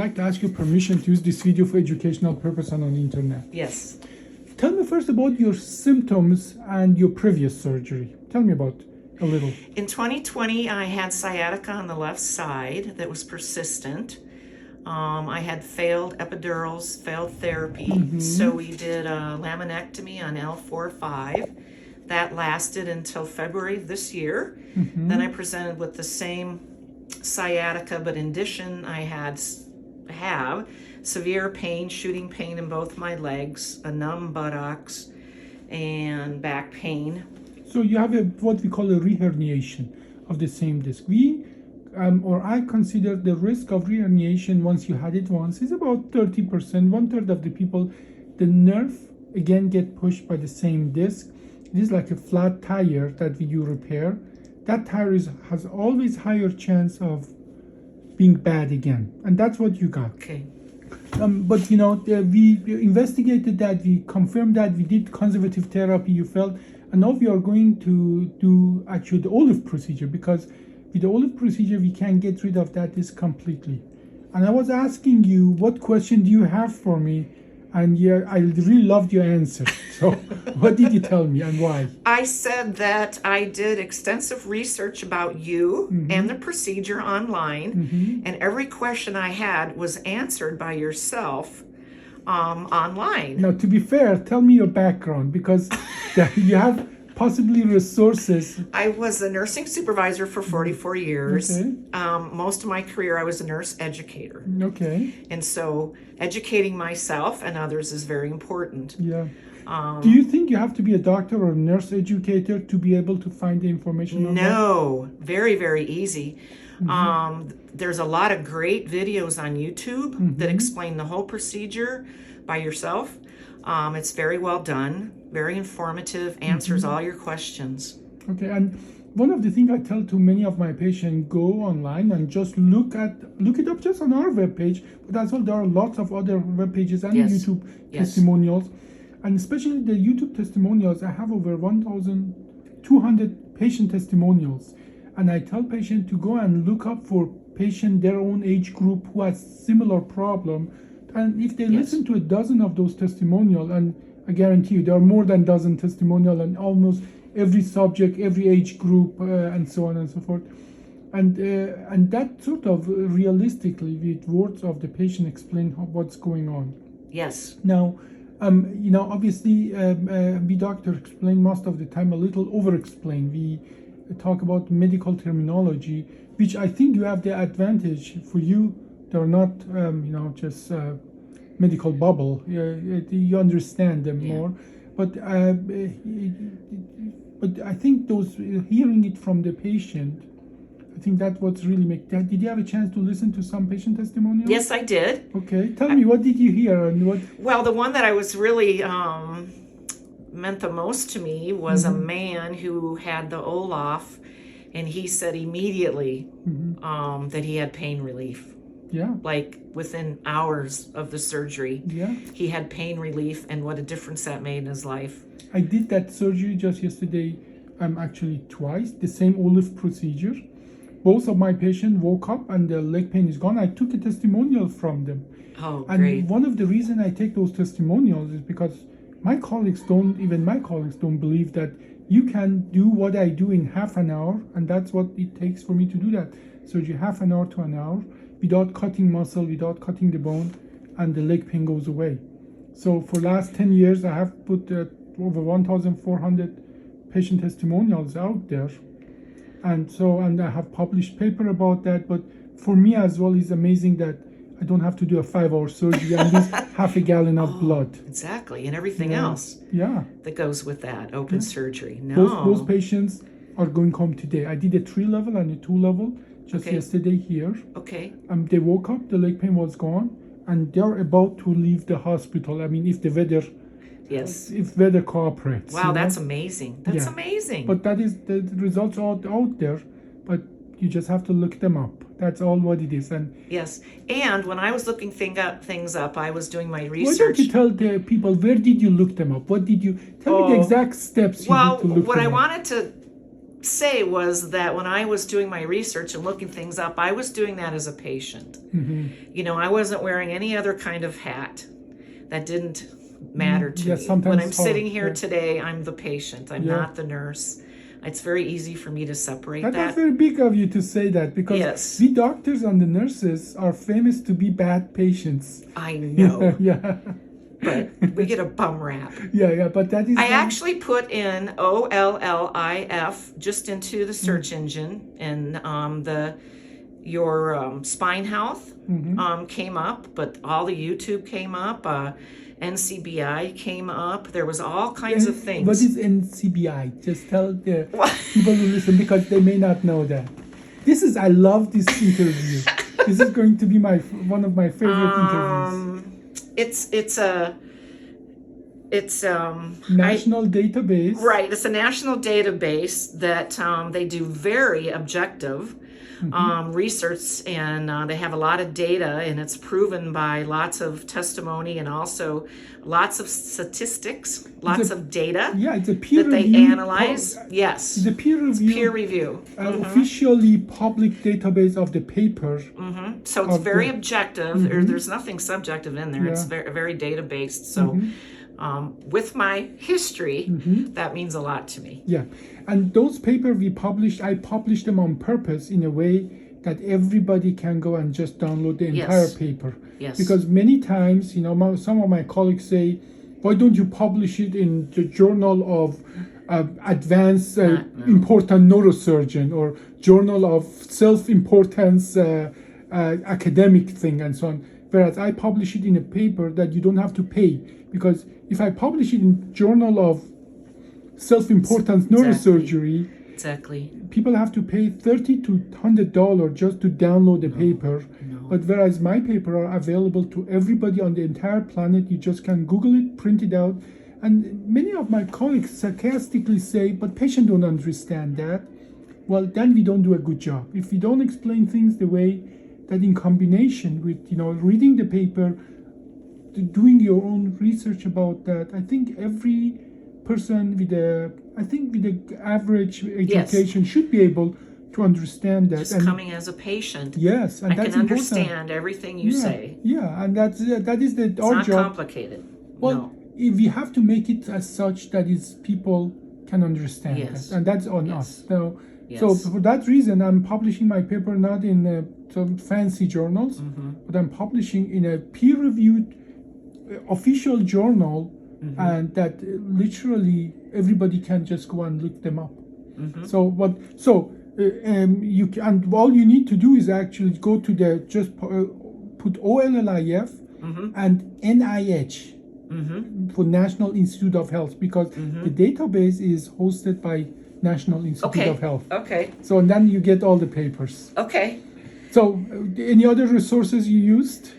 I'd like to ask you permission to use this video for educational purpose and on the internet. Yes. Tell me first about your symptoms and your previous surgery. Tell me about a little. In 2020, I had sciatica on the left side that was persistent. I had failed epidurals, failed therapy. So we did a laminectomy on L4-5. That lasted until February of this year. Then I presented with the same sciatica, but in addition, I have severe pain, shooting pain in both my legs, a numb buttocks, and back pain. So you have what we call a reherniation of the same disc. I consider the risk of reherniation once you had it once is about 30%. 1/3 of the people, the nerve again get pushed by the same disc. It is like a flat tire that you repair. That tire has always higher chance of being bad again, and that's what you got. Okay. But we investigated that, we confirmed that, we did conservative therapy, you felt, and now we are going to do actually the Olive procedure, because with the Olive procedure we can get rid of that disc completely. And I was asking you, what question do you have for me? And I really loved your answer. So what did you tell me and why? I said that I did extensive research about you and the procedure online, and every question I had was answered by yourself online. Now, to be fair, tell me your background, because you have possibly resources. I was a nursing supervisor for 44 years. Okay. Most of my career, I was a nurse educator. Okay. And so educating myself and others is very important. Yeah. Do you think you have to be a doctor or a nurse educator to be able to find the information on that? No, very, very easy. There's a lot of great videos on YouTube that explain the whole procedure by yourself. It's very well done, very informative, answers all your questions. Okay, and one of the things I tell to many of my patients, go online and just look it up just on our webpage, but as well there are lots of other web pages and YouTube testimonials. And especially the YouTube testimonials, I have over 1,200 patient testimonials. And I tell patients to go and look up for patient their own age group who has similar problem. And if they listen to a dozen of those testimonials, and I guarantee you there are more than a dozen testimonials on almost every subject, every age group, and so on and so forth. And that sort of realistically, with words of the patient, explain what's going on. Yes. Now, obviously, we doctors explain most of the time a little over-explain. We talk about medical terminology, which I think you have the advantage for you. They're not, just medical bubble. You understand them more. But I think those hearing it from the patient, I think that's what's really make that. Did you have a chance to listen to some patient testimonials? Yes, I did. Okay, tell me, what did you hear and what? Well, the one that I was really meant the most to me was a man who had the Olaf, and he said immediately that he had pain relief. Yeah. Like within hours of the surgery. Yeah. He had pain relief, and what a difference that made in his life. I did that surgery just yesterday, actually twice, the same Olive procedure. Both of my patients woke up and the leg pain is gone. I took a testimonial from them. Oh, and great. One of the reasons I take those testimonials is because my colleagues don't believe that you can do what I do in half an hour, and that's what it takes for me to do that surgery, half an hour to an hour, without cutting muscle, without cutting the bone, and the leg pain goes away. So for last 10 years, I have put over 1,400 patient testimonials out there. And I have published paper about that. But for me as well, it's amazing that I don't have to do a 5-hour surgery and lose half a gallon of blood. Exactly, and everything else that goes with that open surgery. No. Those patients are going home today. I did a 3-level and a 2-level just yesterday here. Okay. They woke up, the leg pain was gone, and they're about to leave the hospital. I mean, if the weather, if weather cooperates. Wow, that's amazing. That's amazing. But that is the results are out there, but you just have to look them up. That's all what it is. And yes, and when I was looking things up, I was doing my research. Why don't you tell the people, where did you look them up? What did you tell me the exact steps you did to look them up? What I wanted to say was that when I was doing my research and looking things up, I was doing that as a patient. You know, I wasn't wearing any other kind of hat. That didn't matter to me. When I'm sitting here today, I'm the patient. I'm not the nurse. It's very easy for me to separate that. That's very big of you to say that, because we doctors and the nurses are famous to be bad patients. I know. Yeah. But we get a bum rap. Yeah, but that is... I actually put in OLLIF just into the search engine, and your spine health came up, but all the YouTube came up. NCBI came up. There was all kinds of things. What is NCBI? Just tell the people who listen, because they may not know that. I love this interview. This is going to be one of my favorite interviews. It's national database. Right. It's a national database that they do very objective research, and they have a lot of data, and it's proven by lots of testimony and also lots of statistics, lots of data. Yeah, it's a peer that they analyze. Yes, it's a peer review. Officially public database of the paper. So it's very objective. There's nothing subjective in there. It's very, very data based. So. With my history, that means a lot to me. Yeah, and those papers I published them on purpose in a way that everybody can go and just download the entire paper. Yes. Because many times, some of my colleagues say, why don't you publish it in the Journal of Advanced Important Neurosurgeon, or Journal of Self-Importance Academic thing, and so on. Whereas I publish it in a paper that you don't have to pay, because if I publish it in Journal of Self-Importance Neurosurgery, people have to pay $30 to $100 just to download the paper. But whereas my paper are available to everybody on the entire planet, you just can Google it, print it out. And many of my colleagues sarcastically say, but patients don't understand that. Well, then we don't do a good job. If we don't explain things the way that, in combination with reading the paper, doing your own research about that, I think every person with the average education should be able to understand that. Just coming as a patient, yes, and I that's can understand everything you say. Yeah, and that is it's our not job. Complicated. Well, we have to make it as such that people can understand that, and that's on us. So for that reason, I'm publishing my paper not in some fancy journals, but I'm publishing in a peer-reviewed official journal, and that literally everybody can just go and look them up. You can, and all you need to do is actually go to put OLLIF and NIH for National Institute of Health, because the database is hosted by National Institute of Health. Okay. So and then you get all the papers. Okay. So any other resources you used?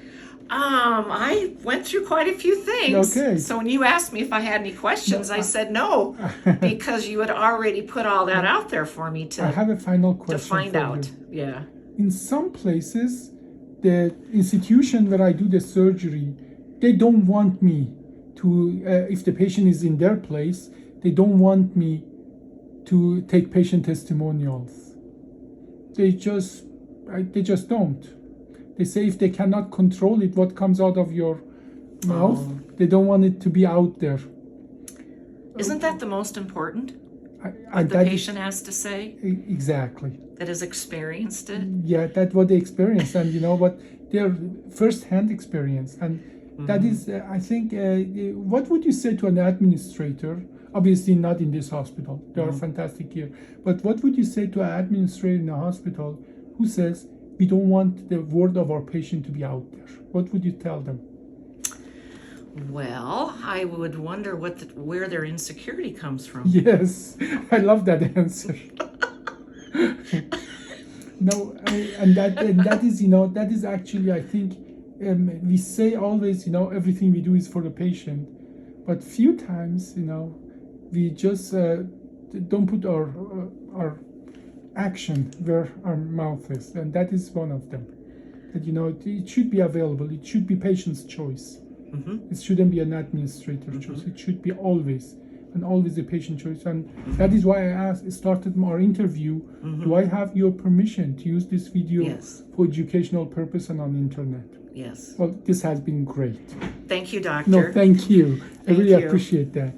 I went through quite a few things. Okay. So when you asked me if I had any questions, I said no, because you had already put all that out there for me I have a final question to find out. You. Yeah. In some places, the institution where I do the surgery, they don't want me to, if the patient is in their place, they don't want me to take patient testimonials. They just don't. They say if they cannot control it, what comes out of your mouth, they don't want it to be out there. Isn't that the most important? What the patient has to say? Exactly. That has experienced it? Yeah, that's what they experienced, and their first-hand experience. And that is, I think, what would you say to an administrator? Obviously not in this hospital. They are fantastic here. But what would you say to an administrator in a hospital who says, we don't want the word of our patient to be out there? What would you tell them? Well, I would wonder where their insecurity comes from. Yes, I love that answer. And that is actually, I think, we say always, everything we do is for the patient, but few times, we just don't put our action where our mouth is, and that is one of them. That it should be available. It should be patient's choice. It shouldn't be an administrator choice. It should be always and always a patient choice. And that is why I started our interview. Do I have your permission to use this video Yes. for educational purpose and on internet? Yes. Well, this has been great. Thank you, doctor. No, thank you. I Thank really you. appreciate that.